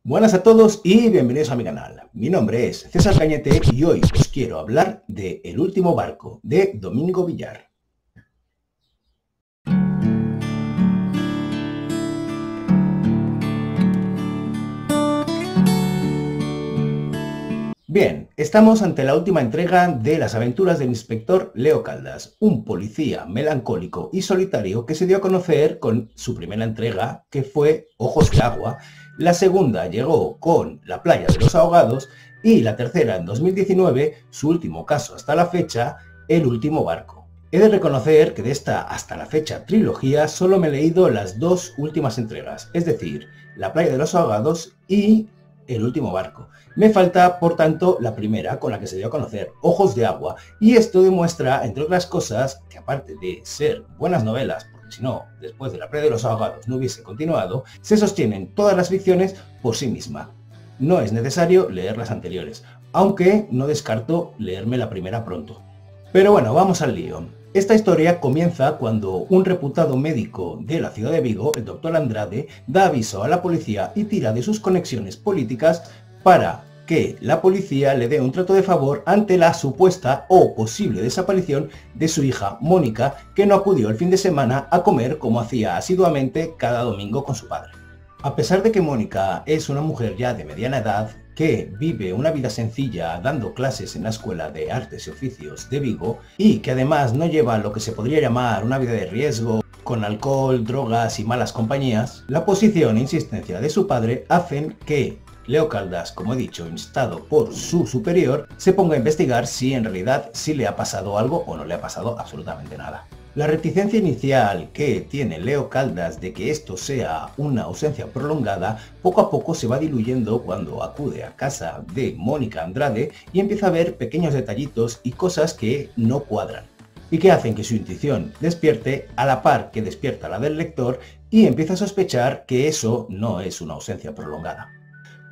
Buenas a todos y bienvenidos a mi canal. Mi nombre es César Cañete y hoy os quiero hablar de El último barco, de Domingo Villar. Bien, estamos ante la última entrega de las aventuras del inspector Leo Caldas, un policía melancólico y solitario que se dio a conocer con su primera entrega, que fue Ojos de Agua. La segunda llegó con La playa de los ahogados y la tercera en 2019, su último caso hasta la fecha, El último barco. He de reconocer que de esta hasta la fecha trilogía solo me he leído las dos últimas entregas, es decir, La playa de los ahogados y El último barco. Me falta, por tanto, la primera, con la que se dio a conocer, Ojos de Agua, y esto demuestra, entre otras cosas, que aparte de ser buenas novelas, porque si no, después de La playa de los ahogados no hubiese continuado, se sostienen todas las ficciones por sí misma. No es necesario leer las anteriores, aunque no descarto leerme la primera pronto. Pero bueno, vamos al lío. Esta historia comienza cuando un reputado médico de la ciudad de Vigo, el doctor Andrade, da aviso a la policía y tira de sus conexiones políticas para que la policía le dé un trato de favor ante la supuesta o posible desaparición de su hija Mónica, que no acudió el fin de semana a comer como hacía asiduamente cada domingo con su padre. A pesar de que Mónica es una mujer ya de mediana edad, que vive una vida sencilla dando clases en la Escuela de Artes y Oficios de Vigo y que además no lleva lo que se podría llamar una vida de riesgo con alcohol, drogas y malas compañías, la posición e insistencia de su padre hacen que Leo Caldas, como he dicho, instado por su superior, se ponga a investigar si en realidad sí le ha pasado algo o no le ha pasado absolutamente nada. La reticencia inicial que tiene Leo Caldas de que esto sea una ausencia prolongada, poco a poco se va diluyendo cuando acude a casa de Mónica Andrade y empieza a ver pequeños detallitos y cosas que no cuadran, y que hacen que su intuición despierte a la par que despierta la del lector y empieza a sospechar que eso no es una ausencia prolongada.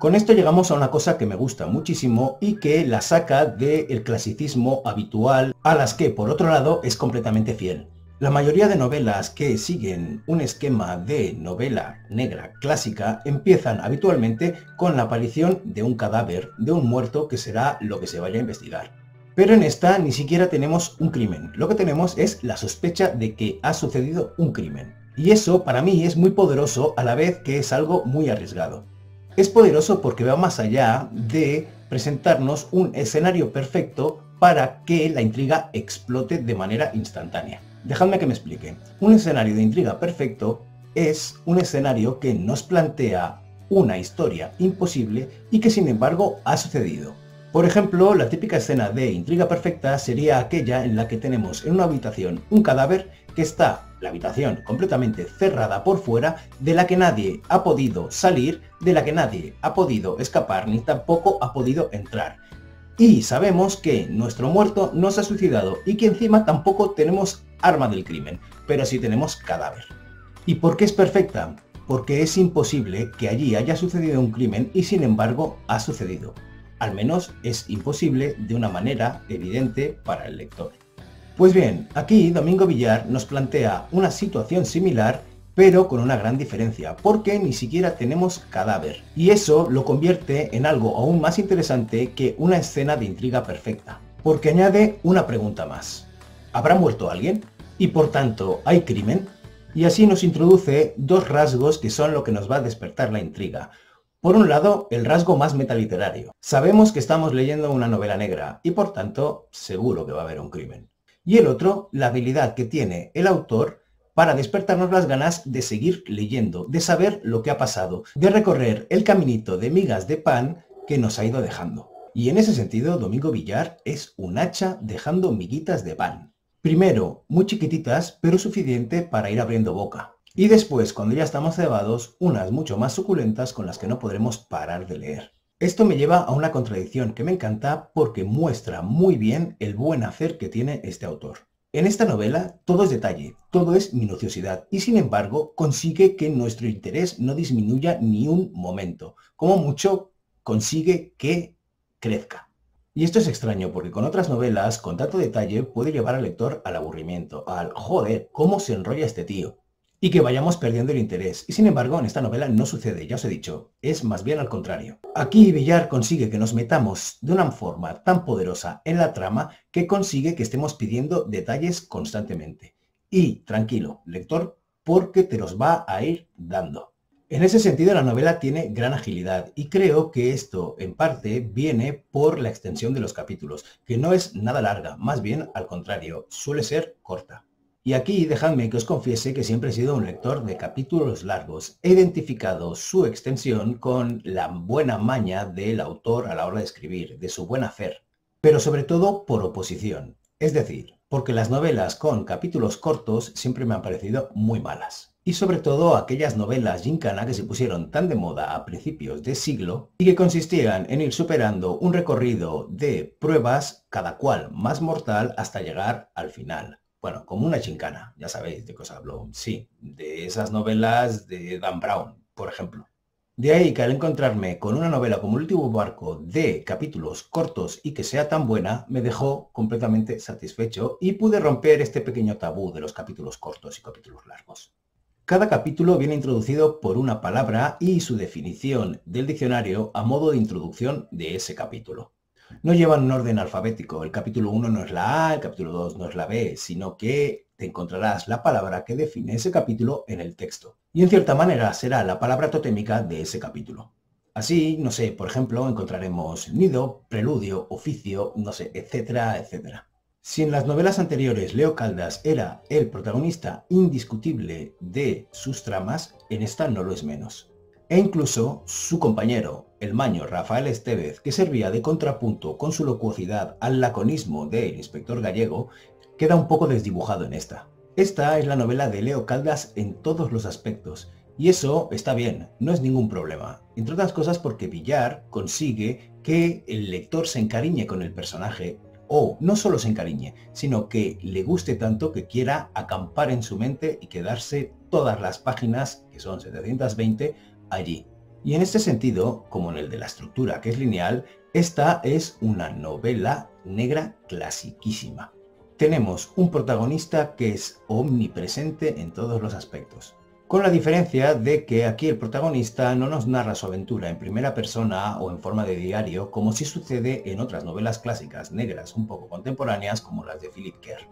Con esto llegamos a una cosa que me gusta muchísimo y que la saca del clasicismo habitual a las que, por otro lado, es completamente fiel. La mayoría de novelas que siguen un esquema de novela negra clásica empiezan habitualmente con la aparición de un cadáver, de un muerto que será lo que se vaya a investigar. Pero en esta ni siquiera tenemos un crimen, lo que tenemos es la sospecha de que ha sucedido un crimen. Y eso para mí es muy poderoso a la vez que es algo muy arriesgado. Es poderoso porque va más allá de presentarnos un escenario perfecto para que la intriga explote de manera instantánea. Dejadme que me explique. Un escenario de intriga perfecto es un escenario que nos plantea una historia imposible y que sin embargo ha sucedido. Por ejemplo, la típica escena de intriga perfecta sería aquella en la que tenemos en una habitación un cadáver que está la habitación completamente cerrada por fuera, de la que nadie ha podido salir, de la que nadie ha podido escapar ni tampoco ha podido entrar. Y sabemos que nuestro muerto no se ha suicidado y que encima tampoco tenemos arma del crimen, pero sí tenemos cadáver. ¿Y por qué es perfecta? Porque es imposible que allí haya sucedido un crimen y sin embargo ha sucedido. Al menos es imposible de una manera evidente para el lector. Pues bien, aquí Domingo Villar nos plantea una situación similar, pero con una gran diferencia, porque ni siquiera tenemos cadáver. Y eso lo convierte en algo aún más interesante que una escena de intriga perfecta, porque añade una pregunta más. ¿Habrá muerto alguien? Y por tanto, ¿hay crimen? Y así nos introduce dos rasgos que son lo que nos va a despertar la intriga. Por un lado, el rasgo más metaliterario. Sabemos que estamos leyendo una novela negra y por tanto, seguro que va a haber un crimen. Y el otro, la habilidad que tiene el autor para despertarnos las ganas de seguir leyendo, de saber lo que ha pasado, de recorrer el caminito de migas de pan que nos ha ido dejando. Y en ese sentido, Domingo Villar es un hacha dejando miguitas de pan. Primero, muy chiquititas, pero suficiente para ir abriendo boca. Y después, cuando ya estamos cebados, unas mucho más suculentas con las que no podremos parar de leer. Esto me lleva a una contradicción que me encanta porque muestra muy bien el buen hacer que tiene este autor. En esta novela todo es detalle, todo es minuciosidad y sin embargo consigue que nuestro interés no disminuya ni un momento. Como mucho consigue que crezca. Y esto es extraño porque con otras novelas con tanto detalle puede llevar al lector al aburrimiento, al joder, cómo se enrolla este tío. y que vayamos perdiendo el interés. Y sin embargo, en esta novela no sucede, ya os he dicho, es más bien al contrario. Aquí Villar consigue que nos metamos de una forma tan poderosa en la trama que consigue que estemos pidiendo detalles constantemente. Y tranquilo, lector, porque te los va a ir dando. En ese sentido, la novela tiene gran agilidad y creo que esto en parte viene por la extensión de los capítulos, que no es nada larga, más bien al contrario, suele ser corta. Y aquí dejadme que os confiese que siempre he sido un lector de capítulos largos. He identificado su extensión con la buena maña del autor a la hora de escribir, de su buen hacer, pero sobre todo por oposición. Es decir, porque las novelas con capítulos cortos siempre me han parecido muy malas. Y sobre todo aquellas novelas gincana que se pusieron tan de moda a principios de siglo y que consistían en ir superando un recorrido de pruebas, cada cual más mortal, hasta llegar al final. Bueno, como una gincana, ya sabéis de qué os hablo. Sí, de esas novelas de Dan Brown, por ejemplo. De ahí que al encontrarme con una novela como El último barco de capítulos cortos y que sea tan buena, me dejó completamente satisfecho y pude romper este pequeño tabú de los capítulos cortos y capítulos largos. Cada capítulo viene introducido por una palabra y su definición del diccionario a modo de introducción de ese capítulo. No llevan un orden alfabético, el capítulo 1 no es la A, el capítulo 2 no es la B, sino que te encontrarás la palabra que define ese capítulo en el texto. Y en cierta manera será la palabra totémica de ese capítulo. Así, no sé, por ejemplo, encontraremos nido, preludio, oficio, no sé, etcétera, etcétera. Si en las novelas anteriores Leo Caldas era el protagonista indiscutible de sus tramas, en esta no lo es menos. E incluso su compañero, el maño Rafael Estévez, que servía de contrapunto con su locuacidad al laconismo del inspector gallego, queda un poco desdibujado en esta. Esta es la novela de Leo Caldas en todos los aspectos, y eso está bien, no es ningún problema. Entre otras cosas porque Villar consigue que el lector se encariñe con el personaje, o no solo se encariñe, sino que le guste tanto que quiera acampar en su mente y quedarse todas las páginas, que son 720, allí. Y en este sentido, como en el de la estructura, que es lineal, esta es una novela negra clasiquísima. Tenemos un protagonista que es omnipresente en todos los aspectos. Con la diferencia de que aquí el protagonista no nos narra su aventura en primera persona o en forma de diario, como sí sucede en otras novelas clásicas negras un poco contemporáneas como las de Philip Kerr.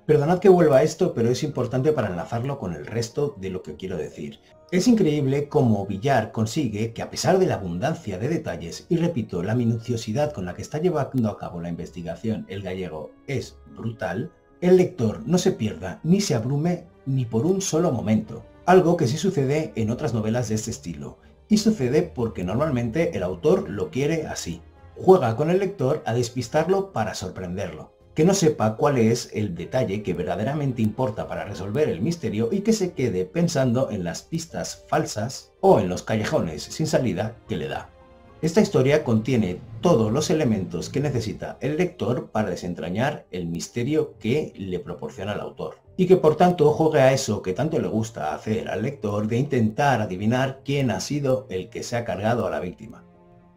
Perdonad que vuelva a esto, pero es importante para enlazarlo con el resto de lo que quiero decir. Es increíble cómo Villar consigue que, a pesar de la abundancia de detalles y repito, la minuciosidad con la que está llevando a cabo la investigación el gallego es brutal, el lector no se pierda ni se abrume ni por un solo momento. Algo que sí sucede en otras novelas de este estilo, y sucede porque normalmente el autor lo quiere así. Juega con el lector a despistarlo para sorprenderlo, que no sepa cuál es el detalle que verdaderamente importa para resolver el misterio y que se quede pensando en las pistas falsas o en los callejones sin salida que le da. Esta historia contiene todos los elementos que necesita el lector para desentrañar el misterio que le proporciona el autor. Y que por tanto juegue a eso que tanto le gusta hacer al lector de intentar adivinar quién ha sido el que se ha cargado a la víctima.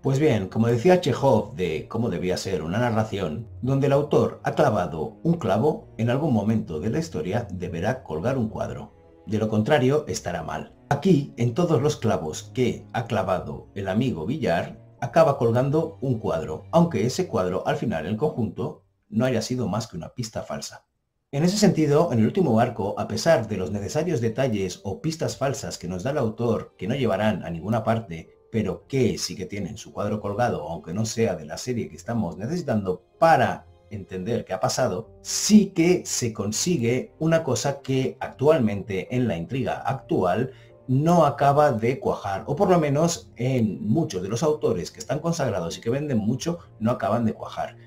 Pues bien, como decía Chekhov de cómo debía ser una narración, donde el autor ha clavado un clavo, en algún momento de la historia deberá colgar un cuadro. De lo contrario, estará mal. Aquí, en todos los clavos que ha clavado el amigo Villar, acaba colgando un cuadro, aunque ese cuadro al final en conjunto no haya sido más que una pista falsa. En ese sentido, en el último barco, a pesar de los necesarios detalles o pistas falsas que nos da el autor que no llevarán a ninguna parte, pero que sí que tienen su cuadro colgado, aunque no sea de la serie que estamos necesitando para entender qué ha pasado, sí que se consigue una cosa que actualmente en la intriga actual no acaba de cuajar, o por lo menos en muchos de los autores que están consagrados y que venden mucho no acaban de cuajar.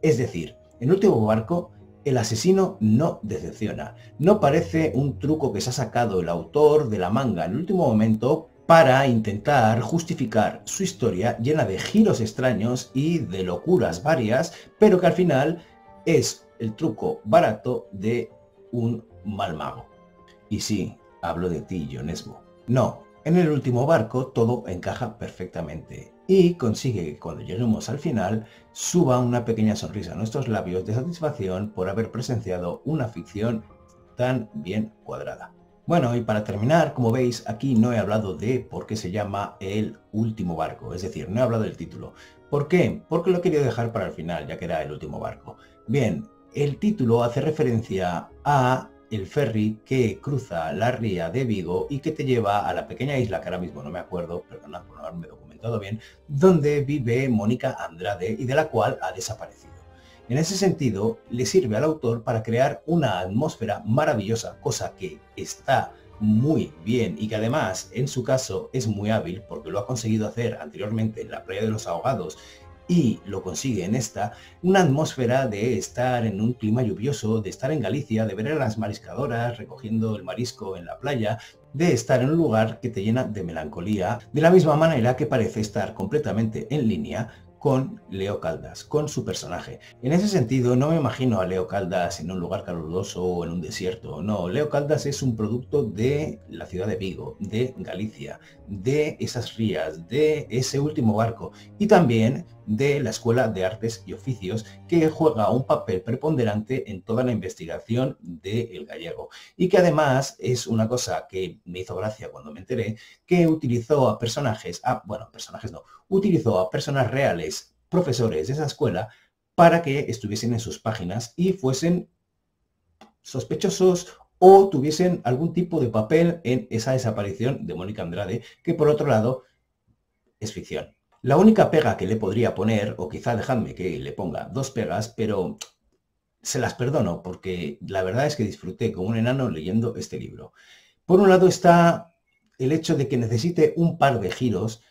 Es decir, en el último barco el asesino no decepciona, no parece un truco que se ha sacado el autor de la manga en el último momento para intentar justificar su historia llena de giros extraños y de locuras varias, pero que al final es el truco barato de un mal mago. Y sí, hablo de ti, Jon Esbo. No, en el último barco todo encaja perfectamente y consigue que cuando lleguemos al final suba una pequeña sonrisa a nuestros labios de satisfacción por haber presenciado una ficción tan bien cuadrada. Bueno, y para terminar, como veis, aquí no he hablado de por qué se llama El último barco, es decir, no he hablado del título. ¿Por qué? Porque lo quería dejar para el final, ya que era el último barco. Bien, el título hace referencia a el ferry que cruza la ría de Vigo y que te lleva a la pequeña isla, que ahora mismo no me acuerdo, perdonad por no haberme documentado bien, donde vive Mónica Andrade y de la cual ha desaparecido. En ese sentido, le sirve al autor para crear una atmósfera maravillosa, cosa que está muy bien y que además en su caso es muy hábil porque lo ha conseguido hacer anteriormente en la Playa de los Ahogados y lo consigue en esta, una atmósfera de estar en un clima lluvioso, de estar en Galicia, de ver a las mariscadoras recogiendo el marisco en la playa, de estar en un lugar que te llena de melancolía, de la misma manera que parece estar completamente en línea con Leo Caldas, con su personaje. En ese sentido, no me imagino a Leo Caldas en un lugar caluroso o en un desierto. No, Leo Caldas es un producto de la ciudad de Vigo, de Galicia, de esas rías, de ese último barco y también de la Escuela de Artes y Oficios, que juega un papel preponderante en toda la investigación del gallego. Y que además es una cosa que me hizo gracia cuando me enteré, que utilizó a personajes, utilizó a personas reales, profesores de esa escuela, para que estuviesen en sus páginas y fuesen sospechosos o tuviesen algún tipo de papel en esa desaparición de Mónica Andrade, que por otro lado es ficción. La única pega que le podría poner, o quizá dejadme que le ponga dos pegas, pero se las perdono porque la verdad es que disfruté como un enano leyendo este libro. Por un lado está el hecho de que necesite un par de giros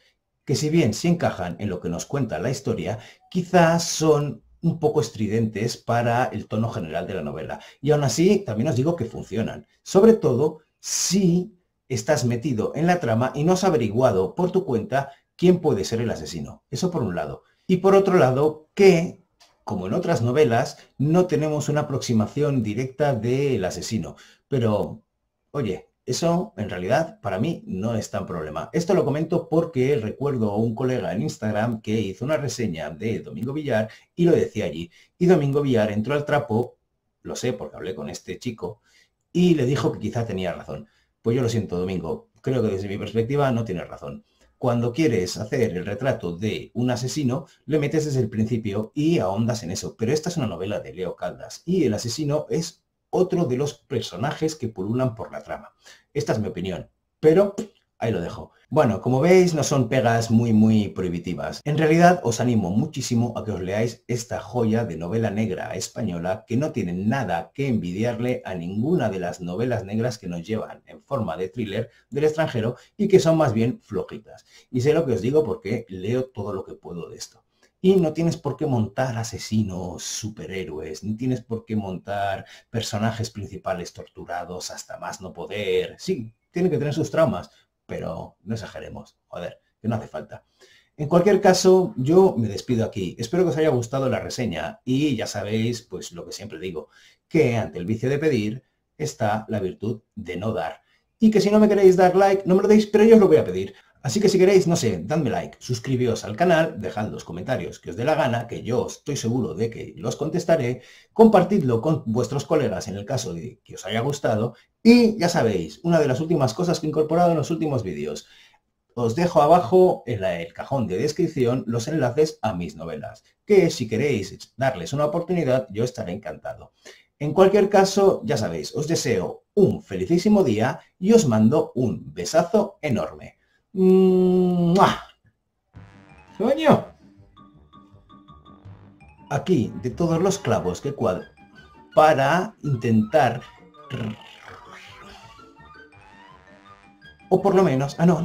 que, si bien sí encajan en lo que nos cuenta la historia, quizás son un poco estridentes para el tono general de la novela. Y aún así, también os digo que funcionan. Sobre todo si estás metido en la trama y no has averiguado por tu cuenta quién puede ser el asesino. Eso por un lado. Y por otro lado, que, como en otras novelas, no tenemos una aproximación directa del asesino. Pero, oye, eso, en realidad, para mí no es tan problema. Esto lo comento porque recuerdo a un colega en Instagram que hizo una reseña de Domingo Villar y lo decía allí. Y Domingo Villar entró al trapo, lo sé porque hablé con este chico, y le dijo que quizá tenía razón. Pues yo lo siento, Domingo, creo que desde mi perspectiva no tienes razón. Cuando quieres hacer el retrato de un asesino, le metes desde el principio y ahondas en eso. Pero esta es una novela de Leo Caldas y el asesino es otro de los personajes que pululan por la trama. Esta es mi opinión, pero ahí lo dejo. Bueno, como veis, no son pegas muy prohibitivas. En realidad, os animo muchísimo a que os leáis esta joya de novela negra española que no tiene nada que envidiarle a ninguna de las novelas negras que nos llevan en forma de thriller del extranjero y que son más bien flojitas. Y sé lo que os digo porque leo todo lo que puedo de esto. Y no tienes por qué montar asesinos superhéroes, ni tienes por qué montar personajes principales torturados hasta más no poder. Sí, tienen que tener sus traumas, pero no exageremos, joder, que no hace falta. En cualquier caso, yo me despido aquí. Espero que os haya gustado la reseña y ya sabéis, pues lo que siempre digo, que ante el vicio de pedir está la virtud de no dar. Y que si no me queréis dar like, no me lo deis, pero yo os lo voy a pedir. Así que si queréis, no sé, dadme like, suscribíos al canal, dejad los comentarios que os dé la gana, que yo estoy seguro de que los contestaré, compartidlo con vuestros colegas en el caso de que os haya gustado y ya sabéis, una de las últimas cosas que he incorporado en los últimos vídeos, os dejo abajo en el cajón de descripción los enlaces a mis novelas, que si queréis darles una oportunidad yo estaré encantado. En cualquier caso, ya sabéis, os deseo un felicísimo día y os mando un besazo enorme. ¡Mua! ¡Coño! Aquí, de todos los clavos que cuadro, para intentar... O por lo menos... Ah, no.